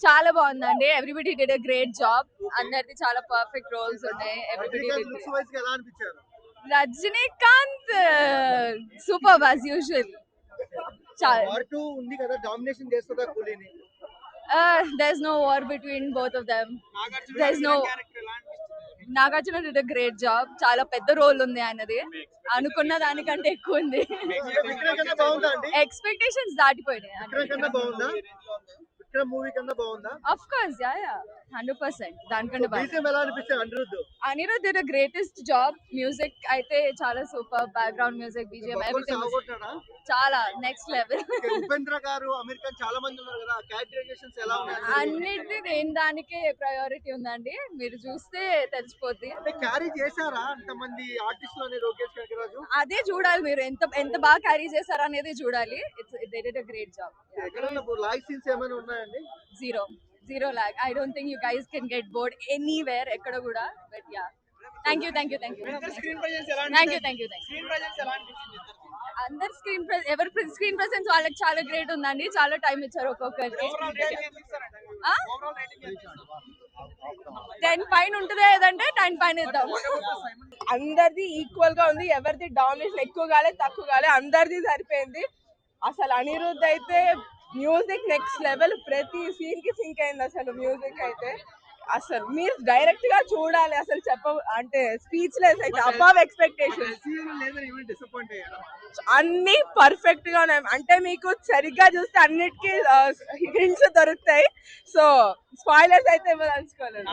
చాలా బాగుందండి. Everybody did a great job. అందరిది చాలా పర్ఫెక్ట్ రోల్స్ ఉన్నాయి. Everybody did. Rajinikanth super as usual. ఉంది కదా, డామినేషన్ చేస్తుందా కూలీని? There's no war between both of them. There's no. Nagarjuna did a great job. చాలా పెద్ద రోల్ ఉంది ఆయనది. అనుకున్న దానికంటే ఎక్కువ ఉంది. విక్రమ్ కన్నా బాగుందా అండి? ఎక్స్పెక్టేషన్స్ దాటిపోయినాయి. విక్రమ్ కన్నా బాగుందా? విక్రమ్ మూవీ కన్నా బాగుందా? Of course, yeah. 100%. దానికంటే బాగుంది. బీజిఎం ఎలా అనిపిస్తుంది Anirudh? Anirudh did a greatest job. Music అయితే చాలా super. Background music, BGM, everything చాలా నెక్స్ట్ లెవెల్. ఉపేంద్ర గారు, అమీర్ ఖాన్ చాలా మంది ఉన్నారు కదా, క్యారెక్టరైజేషన్స్ ఎలా ఉన్నాయి? అన్నిటి దేని దానికే ప్రయారిటీ ఉందండి. మీరు చూస్తే తెలిసిపోద్ది. అంటే క్యారీ చేశారా అంతమంది ఆర్టిస్టులు అని లోకేష్ కనకరాజు? అదే చూడాలి మీరు, ఎంత ఎంత బాగా క్యారీ చేశారు అనేది చూడాలి. They did a great job. ఎక్కడన్నా లాగ్ సీన్స్ ఏమైనా ఉన్నాయండి? Zero lag. I don't think you guys can get bored anywhere ఎక్కడ కూడా. But yeah, thank you. అందరు ఎవరి స్క్రీన్ ప్రెసెన్స్ వాళ్ళకి చాలా గ్రేట్ ఉందండి. చాలా టైం ఇచ్చారు ఒక్కొక్కరికి. 10 పైన ఉంటుంది ఏదంటే 10 పైన ఇద్దాం. అందరిది ఈక్వల్ గా ఉంది. ఎవరిది డామినేషన్ ఎక్కువ కాలే తక్కువ కాలే, అందరిది సరిపోయింది. అసలు అనిరుద్ధ్ అయితే మ్యూజిక్ నెక్స్ట్ లెవెల్. ప్రతి సీన్ కి సింక్ అయింది అసలు మ్యూజిక్ అయితే. అసలు మీరు డైరెక్ట్ గా చూడాలి. అసలు అంటే స్పీచ్ లెస్ అయితే. Above expectations. అన్ని పర్ఫెక్ట్ గా ఉన్నాయి. అంటే మీకు సరిగ్గా చూస్తే అన్నిటికీ హింట్స్ దొరుకుతాయి. సో స్పాయిలర్స్ అయితే ఇవ్వదలుచుకోలేదు.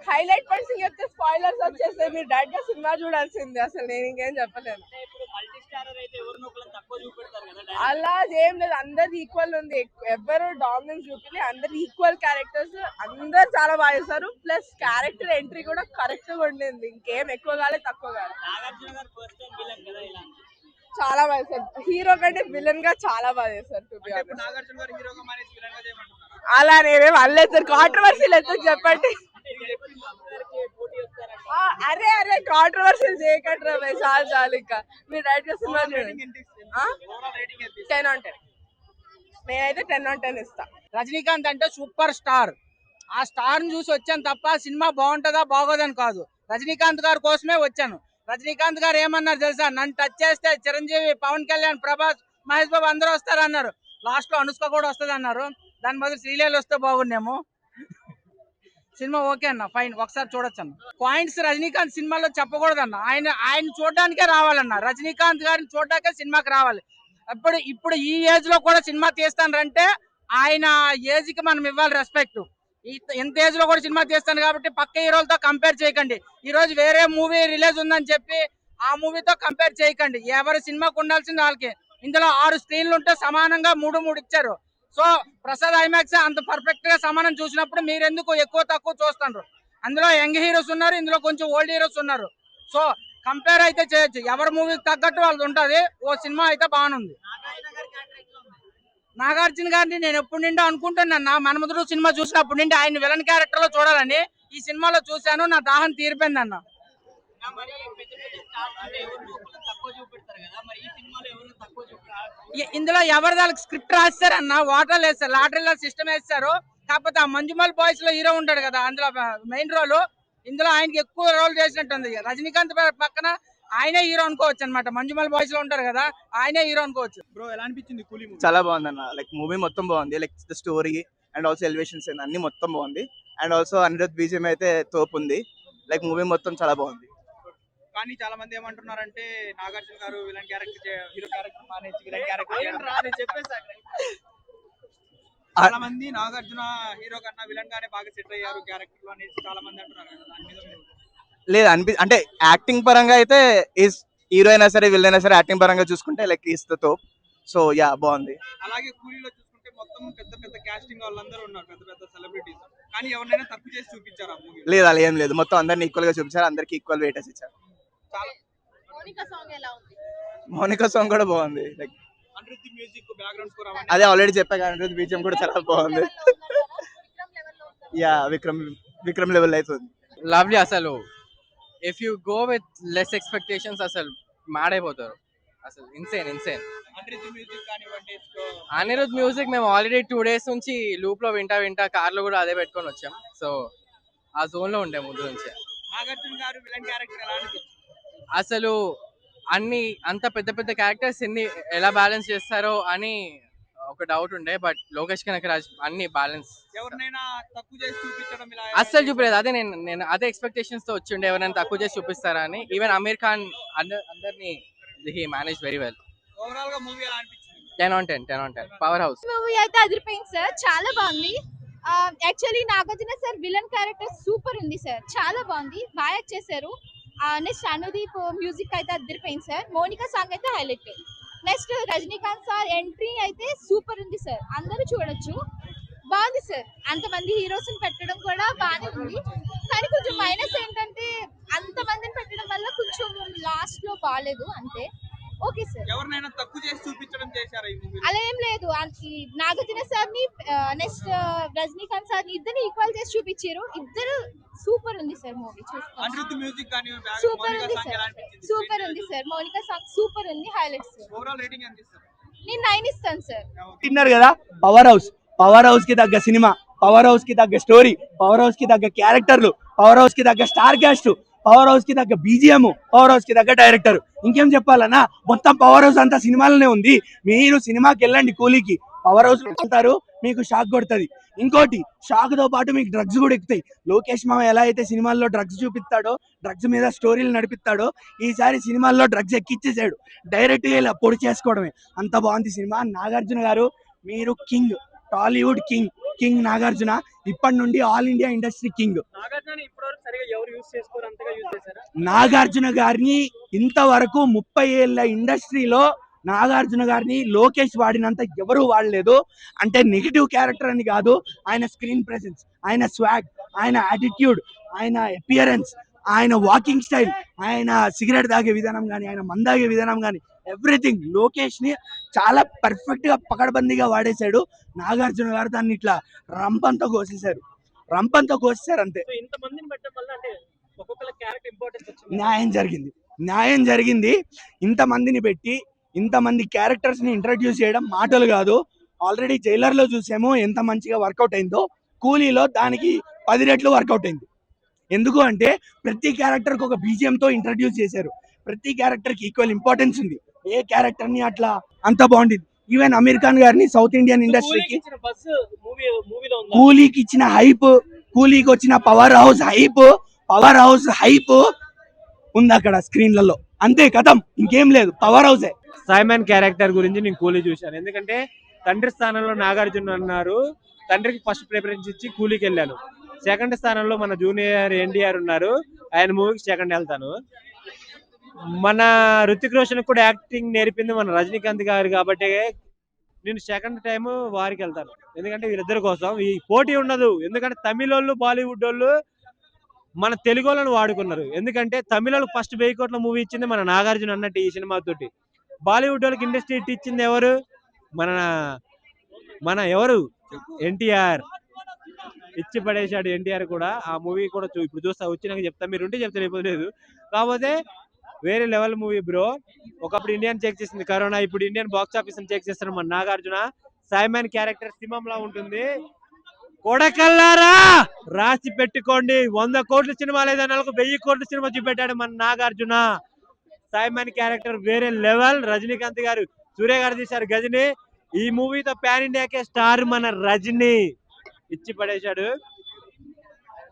హైలైట్ పాయింట్స్ చెప్తే స్పాయిలర్స్ వచ్చేస్తాయి. మీరు డైరెక్ట్ గా సినిమా చూడాల్సిందే. అసలు నేను ఇంకేం చెప్పలేను. అలా ఏం లేదు, అందరు ఈక్వల్ ఉంది. ఎవరు డామినెన్స్ చూపించి అందరు ఈక్వల్ క్యారెక్టర్స్. అందరు చాలా బాగా చేస్తారు. ప్లస్ క్యారెక్టర్ ఎంట్రీ కూడా కరెక్ట్ గా ఉండింది. ఇంకేం ఎక్కువ కాలేదు తక్కువ కాలేదు. చాలా బాగా చేస్తారు. హీరో కంటే విలన్ గా చాలా బాగా చేస్తారు. అలా నేనేం అనలేదు సార్. కాంట్రవర్సీ లేదు చెప్పండి. అరే కాంట్రవర్సీలు చేయకండి. చాలు ఇంకా మీరు డైరెక్ట్ గా సినిమా చూడండి. 10 on 10. నేనైతే 10 on 10 ఇస్తా. రజనీకాంత్ అంటే సూపర్ స్టార్. ఆ స్టార్ ని చూసి వచ్చాను తప్ప సినిమా బాగుంటుందా బాగోదని కాదు. రజనీకాంత్ గారి కోసమే వచ్చాను. రజనీకాంత్ గారు ఏమన్నారు తెలుసా? నన్ను టచ్ చేస్తే చిరంజీవి, పవన్ కళ్యాణ్, ప్రభాస్, మహేష్ బాబు అందరూ వస్తారు అన్నారు. లాస్ట్ లో అనుష్క కూడా వస్తుంది అన్నారు. దాని బదులు శ్రీలీల వస్తే బాగుండేమో. సినిమా ఓకే అన్న, ఫైన్, ఒకసారి చూడొచ్చు అన్న. పాయింట్స్ రజనీకాంత్ సినిమాలో చెప్పకూడదన్న. ఆయన చూడడానికే రావాలన్న. రజనీకాంత్ గారిని చూడడానికే సినిమాకి రావాలి. ఇప్పుడు ఈ ఏజ్ లో కూడా సినిమా తీస్తానంటే ఆయన ఏజ్ కి మనం ఇవ్వాలి రెస్పెక్ట్. ఎంత ఏజ్ లో కూడా సినిమా తీస్తాను కాబట్టి పక్క హీరోలతో కంపేర్ చేయకండి. ఈ రోజు వేరే మూవీ రిలీజ్ ఉందని చెప్పి ఆ మూవీతో కంపేర్ చేయకండి. ఎవరి సినిమాకు ఉండాల్సింది వాళ్ళకి. ఇందులో 6 స్క్రీన్లు ఉంటే సమానంగా 3 ఇచ్చారు. సో ప్రసాద్ ఐమాక్స్ అంత పర్ఫెక్ట్ గా సమానం చూసినప్పుడు మీరెందుకు ఎక్కువ తక్కువ చూస్తున్నారు? అందులో యంగ్ హీరోస్ ఉన్నారు, ఇందులో కొంచెం ఓల్డ్ హీరోస్ ఉన్నారు. సో కంపేర్ అయితే చేయొచ్చు. ఎవరి మూవీకి తగ్గట్టు వాళ్ళది ఉంటది. ఓ సినిమా అయితే బాగుంది. నాగార్జున గారిని నేను ఎప్పుడు నిండా అనుకుంటున్నాను. నా మన్మధుడు సినిమా చూసినప్పుడు నుండి ఆయన విలన్ క్యారెక్టర్ లో చూడాలని ఈ సినిమాలో చూశాను. నా దాహం తీరిపోయింది అన్న. ఇందులో ఎవరి దానికి స్క్రిప్ట్ రాస్తారన్న, వాటర్ వేస్తారు, లాటరీలో సిస్టమ్ వేస్తారు. కాకపోతే ఆ మంజుమల్ బాయ్స్ లో హీరో ఉంటాడు కదా, అందులో మెయిన్ రోల్. ఇందులో ఆయనకి ఎక్కువ రోల్ చేసినట్టుంది. రజనీకాంత్ పక్కన ఆయనే హీరో అనుకోవచ్చు అనమాట. మంజుమల్ బాయ్స్ లో ఉంటారు కదా, ఆయనే హీరో అనుకోవచ్చు. బ్రో ఎలా అనిపించింది కూలీ మూవీ? చాలా బాగుంది అన్న. లైక్ మూవీ మొత్తం బాగుంది. Like the story and also elevations అన్ని మొత్తం బాగుంది. అండ్ ఆల్సో అనిరుద్ధ్ బీజిఎం అయితే తోపు ఉంది. లైక్ మూవీ మొత్తం చాలా బాగుంది. కానీ చాలా మంది ఏమంటున్నారంటే నాగార్జున గారు విలన్ క్యారెక్టర్, హీరో క్యారెక్టర్ మానేసి విలన్ క్యారెక్టర్ చెప్పేసారు. చాలా మంది నాగార్జున హీరో కన్నా విలన్ గానే బాగా సెట్ అయ్యారు క్యారెక్టర్ లో అనేసి చాలా మంది అంటున్నారు కదా, దాని మీద లేదు అంటే యాక్టింగ్ పరంగా అయితే ఈస్ హీరో అయినా సరే విలన్ అయినా సరే యాక్టింగ్ పరంగా చూసుకుంటే లైక్ ఈస్ ద తోప్. సో యా బాగుంది. అలాగే కూలీలో చూసుకుంటే మొత్తం పెద్ద పెద్ద కాస్టింగ్ వాళ్ళందరూ ఉన్నారు, పెద్ద పెద్ద సెలబ్రిటీస్. కానీ ఎవరినైనా తక్కువ చేసి చూపించారు ఆ మూవీ? లేదు, అలా ఏం లేదు. మొత్తం అందరిని ఈక్వల్ గా చూపించారు. అందరికి ఈక్వల్ వెయిటేజ్ ఇచ్చారు. మౌనిక సాంగ్ కూడా బాగుంది. Like Anirudh music, background score అదే ఆల్రెడీ చెప్పాను. అనిరుద్ధ్ బీజిఎం కూడా చాలా బాగుంది. యా విక్రమ్ లెవెల్ అవుతుంది. లవ్లీ. అసలు if you go with less expectations అసలు మాడైపోతారు. అసలు ఇన్సేన్. అనిరుద్ధ్ మ్యూజిక్ కానివ్వండి, అనిరుద్ మ్యూజిక్ మేము ఆల్రెడీ 2 days నుంచి లూప్ లో వింటా కార్ లో కూడా అదే పెట్టుకొని వచ్చాం. సో ఆ జోన్ లో ఉండే ముందు నుంచి. నాగార్జున గారు విలన్ క్యారెక్టర్ ఎలా అనిపించింది? అసలు అన్ని అంత పెద్ద క్యారెక్టర్స్ ఎలా బ్యాలెన్స్ చేస్తారో అని ఒక డౌట్ ఉండే, బట్ లోకేష్ కనకరాజ్ అన్ని బ్యాలెన్స్ ఎవరినైనా తక్కువ చేసి చూపించడం ఇలా అస్సలు చూపలేదు. అదే నేను అదే ఎక్స్పెక్టేషన్స్ తో వచ్చి ఉండే, ఎవరైనా తక్కువ చేసి చూపిస్తారా అని. ఈవెన్ అమీర్ ఖాన్ అందరినీ he manage very well. Overall గా మూవీ ఎలా అనిపించింది? 10 on 10 పవర్ హౌస్. మూవీ అయితే అదిరిపోయింది సార్, చాలా బాగుంది. Actually Nagarjuna sir villain character super ఉంది సార్, చాలా బాగుంది, బాగా యాక్ట్ చేశారు. నెక్స్ట్ అనుదీప్ మ్యూజిక్ అయితే అదిరిపోయింది సార్. మోనికా సాంగ్ అయితే highlight. Next Rajinikanth sir entry అయితే సూపర్ ఉంది సార్, అందరూ చూడొచ్చు, బాగుంది సార్. అంతమంది హీరోస్ పెట్టడం కూడా బాగానే ఉంది, కానీ కొంచెం మైనస్ ఏంటంటే అంతమందిని పెట్టడం వల్ల కొంచెం లాస్ట్ లో బాగాలేదు అంతే. Okay sir. ఎవరినైనా తక్కువ చేసి చూపించడం చేశారా ఈ మూవీ? అలా ఏం లేదు, నాగార్జున సార్ ని నెక్స్ట్ రజనీకాంత్ సార్ ని ఇద్దరు ఈక్వల్ చేసి చూపించారు, ఇద్దరు సూపర్ ఉంది సార్ మూవీ. చూసుకోండి, అనిరుద్ధ్ మ్యూజిక్ కానివ్వండి, సూపర్ మౌనిక ఉంది సాంగ్ ఎలా సార్, అనిపించింది? సూపర్ ఉంది సార్. మౌనిక సాంగ్ సూపర్ ఉంది, హైలైట్స్. ఓవరాల్ రేటింగ్ ఎంత ఇస్తారు? నేను 9 ఇస్తాను సార్. తిన్నారు కదా, పవర్ హౌస్ కి తగ్గ సినిమా, పవర్ హౌస్ కి తగ్గ స్టోరీ, పవర్ హౌస్ కి తగ్గ క్యారెక్టర్లు, పవర్ హౌస్ కి తగ్గ స్టార్ క్యాస్ట్, పవర్ హౌస్ కి తగ్గ బీజిఎం, పవర్ హౌస్ కి తగ్గ డైరెక్టర్. ఇంకేం చెప్పాలన్నా, మొత్తం పవర్ హౌస్ అంతా సినిమాలోనే ఉంది. మీరు సినిమాకి వెళ్ళండి కూలీకి, పవర్ హౌస్ వెళ్తారు, మీకు షాక్ కొడుతుంది. ఇంకోటి, షాక్ తో పాటు మీకు డ్రగ్స్ కూడా ఎక్కుతాయి. లోకేష్ మామ ఎలా అయితే సినిమాల్లో డ్రగ్స్ చూపిస్తాడో, డ్రగ్స్ మీద స్టోరీలు నడిపిస్తాడో, ఈసారి సినిమాల్లో డ్రగ్స్ ఎక్కిచ్చేసాడు. డైరెక్ట్ గా ఇలా పొడి చేసుకోవడమే, అంత బాగుంది సినిమా. నాగార్జున గారు మీరు కింగ్, టాలీవుడ్ కింగ్ నాగార్జున, ఇప్పటి నుండి all India industry king. Nagarjuna గారిని ఇంతవరకు 30 ఏళ్ళ ఇండస్ట్రీలో నాగార్జున గారిని లోకేష్ వాడినంత ఎవరు వాడలేదు. అంటే నెగిటివ్ క్యారెక్టర్ అని కాదు, ఆయన స్క్రీన్ ప్రెసెన్స్, ఆయన స్వాగ్, ఆయన యాటిట్యూడ్, ఆయన అపియరెన్స్, ఆయన వాకింగ్ స్టైల్, ఆయన సిగరెట్ తాగే విధానం కానీ, ఆయన మందాగే విధానం కానీ, ఎవ్రీథింగ్ లోకేష్ ని చాలా పర్ఫెక్ట్ గా పకడ్బందీగా వాడేశాడు. నాగార్జున గారు దాన్ని ఇట్లా రంపంతో కోసేశారు అంతే. న్యాయం జరిగింది. ఇంతమందిని పెట్టి ఇంతమంది క్యారెక్టర్స్ ని ఇంట్రడ్యూస్ చేయడం మాటలు కాదు. ఆల్రెడీ జైలర్ లో చూసాము ఎంత మంచిగా వర్కౌట్ అయిందో, కూలీలో దానికి 10 రెట్లు వర్కౌట్ అయింది. ఎందుకు అంటే ప్రతి క్యారెక్టర్ కి ఒక బీజిఎం తో ఇంట్రడ్యూస్ చేశారు, ప్రతి క్యారెక్టర్ కి ఈక్వల్ ఇంపార్టెన్స్ ఉంది. ఏ క్యారెక్టర్ ని అట్లా అంత బాగుండింది. ఈవెన్ అమీర్ ఖాన్ గారిని సౌత్ ఇండియన్ ఇండస్ట్రీకి కూలీకి ఇచ్చిన హైప్, కూలీకి వచ్చిన పవర్ హౌస్ హైప్ ఉంది అక్కడ స్క్రీన్లలో, అంతే కథం, ఇంకేం లేదు, పవర్ హౌసే. సైమన్ క్యారెక్టర్ గురించి నేను కూలీ చూశాను. ఎందుకంటే తండ్రి స్థానంలో నాగార్జున ఉన్నారు, తండ్రికి ఫస్ట్ ప్రిఫరెన్స్ ఇచ్చి కూలీకి వెళ్ళాను. సెకండ్ స్థానంలో మన జూనియర్ ఎన్టీఆర్ ఉన్నారు, ఆయన మూవీకి సెకండ్ వెళ్తాను. మన రుతిక్ రోషన్ కూడా యాక్టింగ్ నేర్పింది మన రజనీకాంత్ గారు కాబట్టి నేను సెకండ్ టైం వారికి వెళ్తాను. ఎందుకంటే వీళ్ళిద్దరి కోసం ఈ పోటీ ఉండదు. ఎందుకంటే తమిళ వాళ్ళు, బాలీవుడ్ వాళ్ళు మన తెలుగు వాళ్ళని వాడుకున్నారు. ఎందుకంటే తమిళ వాళ్ళకి ఫస్ట్ 1000 కోట్ల మూవీ ఇచ్చింది మన నాగార్జున అన్నట్టు ఈ సినిమా తోటి. బాలీవుడ్ వాళ్ళకి ఇండస్ట్రీ ఇచ్చింది ఎవరు? మన ఎవరు? ఎన్టీఆర్ ఇచ్చి పడేశాడు. ఎన్టీఆర్ కూడా ఆ మూవీ కూడా ఇప్పుడు చూస్తా, వచ్చినాక చెప్తా, మీరు ఉంటే చెప్తే లేకపోలేదు. కాకపోతే వేరే లెవెల్ మూవీ బ్రో. ఒకప్పుడు ఇండియన్ చెక్ చేసింది కరోనా, ఇప్పుడు ఇండియన్ బాక్స్ ఆఫీస్ చెక్ చేస్తారు మన నాగార్జున. సైమన్ క్యారెక్టర్ సింహంలా ఉంటుంది. కొడకల్లారా రాసి పెట్టుకోండి, 100 కోట్ల సినిమా లేదా 1000 కోట్ల సినిమా చూపెట్టాడు మన నాగార్జున. సైమన్ క్యారెక్టర్ వేరే లెవెల్. రజనీకాంత్ గారు, సూర్య గారు తీశారు గజని. ఈ మూవీతో పాన్ ఇండియాకే స్టార్ మన రజనీ ఇచ్చి పడేశాడు.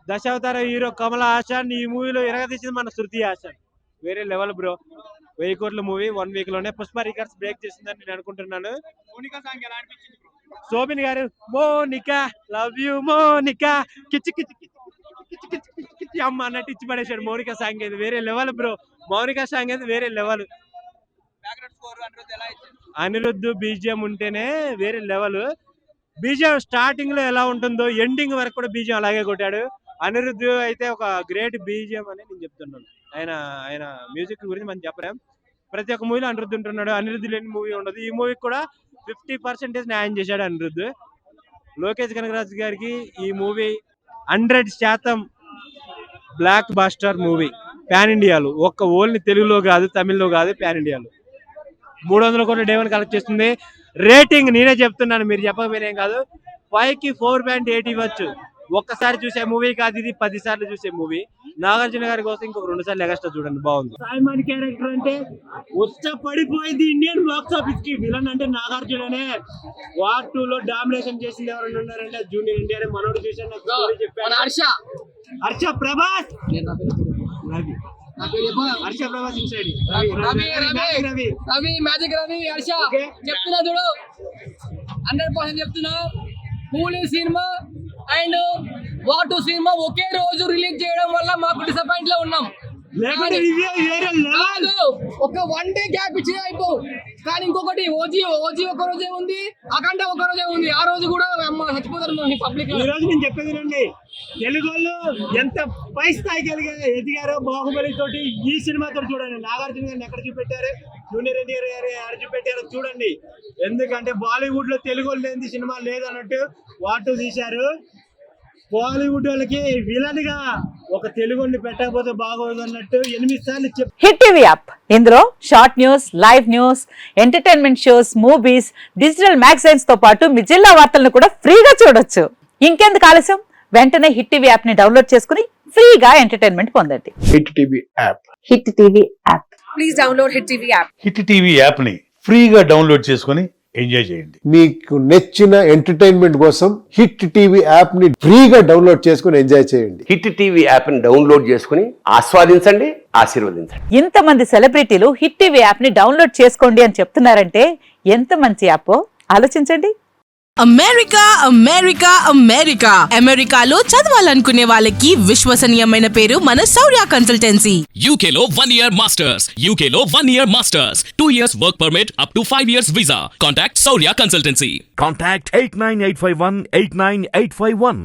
దశావతార హీరో కమల్ హాసన్ ఈ మూవీలో ఎరగదీసింది మన శృతి హాసన్. వేరే లెవెల్ బ్రో. 1000 కోట్ల మూవీ 1 వీక్ లోనే పుష్ప రికార్డ్స్ బ్రేక్ చేసిందని నేను అనుకుంటున్నాను. శోభిన్ గారు, మోనికా లవ్ యూ మోనికా, కిచి కిచి కిచి కిచి కిచి అమ్మ అన్నట్టు ఇచ్చి పడేశాడు. మోనికా సాంగ్ అయితే వేరే లెవెల్ బ్రో. మౌనికా సాంగ్ అయితే వేరే లెవెల్. అనిరుద్ధ్ బీజిఎం ఉంటేనే వేరే లెవెల్. బీజిఎం స్టార్టింగ్ లో ఎలా ఉంటుందో ఎండింగ్ వరకు కూడా బీజిఎం అలాగే కొట్టాడు. అనిరుద్ధ్ అయితే ఒక గ్రేట్ బీజిఎం అని నేను చెప్తున్నాను. ఆయన మ్యూజిక్ గురించి మనం చెప్పలేం. ప్రతి ఒక్క మూవీలో అనిరుద్ధ్ ఉంటున్నాడు. అనిరుద్ధ్ లేని మూవీ ఉండదు. ఈ మూవీకి కూడా 50% న్యాయం చేశాడు అనిరుద్ధ్. లోకేష్ కనకరాజ్ గారికి ఈ movie 100% blockbuster movie. Pan ఇండియాలో, ఒక్క ఓన్లీ తెలుగులో కాదు, తమిళ్లో కాదు, పాన్ ఇండియాలో. 300 కోట్ల డే 1 కలెక్ట్ చేస్తుంది. రేటింగ్ నేనే చెప్తున్నాను, మీరు చెప్పకపోయినా ఏం కాదు. 5కి 4.8 ఇవ్వచ్చు. ఒక్కసారి చూసే మూవీ కాదు ఇది, 10 సార్లు చూసే మూవీ. నాగార్జున గారి కోసం ఇంకొక 2 సార్లు ఎగస్ట్రా చూడండి, బాగుంది. సాయిమాన్ క్యారెక్టర్ అంటే పడిపోయింది ఇండియన్ బాక్స్ ఆఫీస్ కి. విలన్ అంటే నాగార్జుననే. వార్ 2 లో డామినేషన్ చేసింది ఎవరైనా ఉన్నారంటే జూనియర్ ఎన్టీఆర్. మనోడు చూసాను, నాకు స్టోరీ చెప్పాడు. హర్ష ప్రభాస్, హర్ష ప్రభాస్ ఇన్సైడ్ రవి మ్యాజిక్ రవి హర్ష చెప్తున్నా చూడు, 100% చెప్తున్నా. కూలీ సినిమా అండ్ వార్ 2 సినిమా ఒకే రోజు రిలీజ్ చేయడం వల్ల మాకు డిసప్పాయింట్ లో ఉన్నాం. ఒక 1 డే గ్యాప్ ఇచ్చినా అయిపో. కానీ ఇంకొకటి ఓజీ ఒక రోజే ఉంది, అఖండ ఒక రోజే ఉంది. ఆ రోజు కూడా చచ్చిపోతారు పబ్లిక్. ఈ రోజు నేను చెప్పేది రండి, తెలుగు వాళ్ళు ఎంత పై స్థాయికి ఎదిగారో బాహుబలి తోటి. ఈ సినిమాతో చూడండి, నాగార్జున గారిని ఎక్కడ చూపెట్టారు, జూనియర్ ఎన్టీఆర్ గారు ఎక్కడ చూపెట్టారో చూడండి. ఎందుకంటే బాలీవుడ్ లో తెలుగు వాళ్ళు లేని సినిమా లేదన్నట్టు వాటు తీశారు. బాలీవుడ్ వాళ్ళకి విలన్ గా ఒక తెలుగుని పెట్టకపోతే బాగోదు అన్నట్టు 8 సార్లు చెప్పి. హిట్ టీవీ యాప్, ఇందులో short news, live news, entertainment shows, movies, digital magazines తో పాటు మీ జిల్లా వార్తలను కూడా ఫ్రీగా చూడొచ్చు. ఇంకెందుకు ఆలస్యం, వెంటనే హిట్ టీవీ యాప్ ని డౌన్లోడ్ చేసుకుని ఫ్రీగా ఎంటర్టైన్మెంట్ పొందండి. Hit TV app, hit TV app, please download hit TV app. Hit TV app ని ఫ్రీగా డౌన్లోడ్ చేసుకుని ఎంజాయ్ చేయండి. మీకు నచ్చిన ఎంటర్టైన్మెంట్ కోసం హిట్ టీవీ యాప్ ని ఫ్రీగా డౌన్లోడ్ చేసుకుని ఎంజాయ్ చేయండి. హిట్ టీవీ యాప్ ని డౌన్లోడ్ చేసుకుని ఆస్వాదించండి, ఆశీర్వదించండి. ఇంతమంది సెలబ్రిటీలు హిట్ టీవీ యాప్ ని డౌన్లోడ్ చేసుకోండి అని చెప్తున్నారంటే ఎంత మంచి యాప్ ఆలోచించండి. అమెరికా అమెరికా అమెరికా అమెరికాలో చదవాలనుకునే వాళ్ళకి విశ్వసనీయమైన పేరు మన శౌర్య కన్సల్టెన్సీ. UK లో 1 year masters, UK లో 1 year masters, 2 years work permit up to 5 years visa. Contact Saurya Consultancy. Contact 89851 89851.